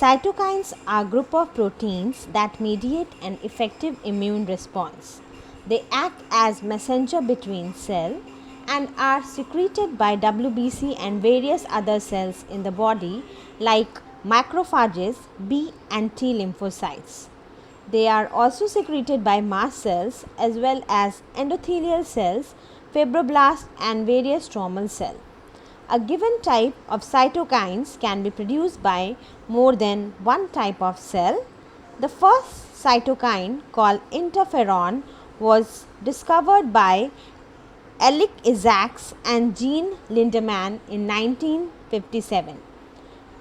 Cytokines are a group of proteins that mediate an effective immune response. They act as messenger between cell and are secreted by WBC and various other cells in the body like macrophages, B and T lymphocytes. They are also secreted by mast cells as well as endothelial cells, fibroblasts and various stromal cells. A given type of cytokines can be produced by more than one type of cell. The first cytokine, called interferon, was discovered by Elik Isaacs and Jean Lindemann in 1957.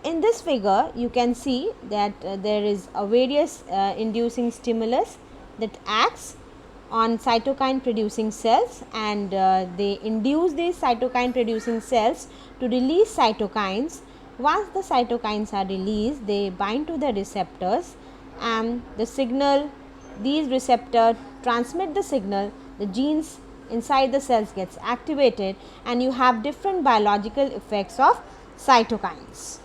In this figure, you can see that there is a various inducing stimulus that acts on cytokine producing cells, and they induce these cytokine producing cells to release cytokines. Once the cytokines are released, they bind to the receptors and the signal, these receptors transmit the signal, the genes inside the cells gets activated and you have different biological effects of cytokines.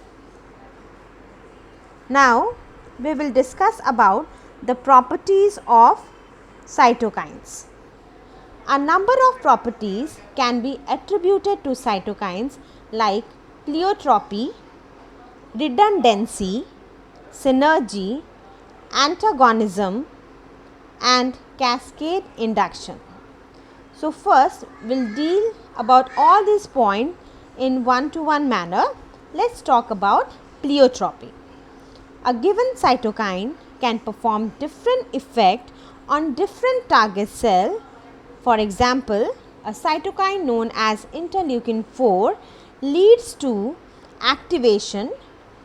Now, we will discuss about the properties of cytokines. A number of properties can be attributed to cytokines like pleiotropy, redundancy, synergy, antagonism and cascade induction. So, first we will deal about all these points in one-to-one manner. Let us talk about pleiotropy. A given cytokine can perform different effect on different target cell. For example, a cytokine known as interleukin 4 leads to activation,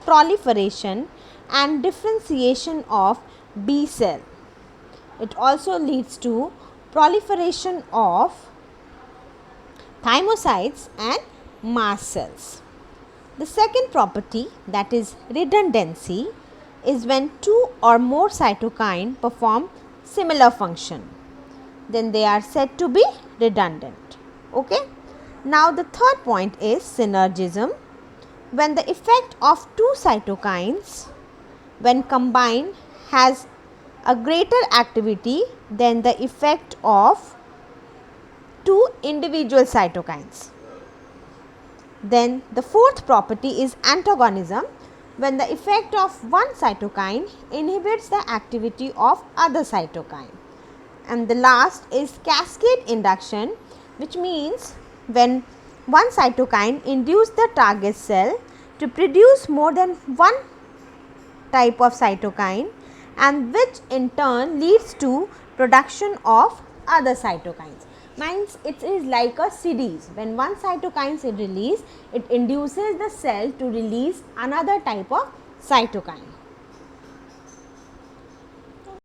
proliferation and differentiation of B cell. It also leads to proliferation of thymocytes and mast cells. The second property, that is redundancy, is when two or more cytokines perform similar function, then they are said to be redundant. Okay. Now, the third point is synergism, when the effect of two cytokines when combined has a greater activity than the effect of two individual cytokines. Then the fourth property is antagonism, when the effect of one cytokine inhibits the activity of other cytokine. And the last is cascade induction, which means when one cytokine induces the target cell to produce more than one type of cytokine, and which in turn leads to production of other cytokines. Means it is like a series. When one cytokine is released, it induces the cell to release another type of cytokine.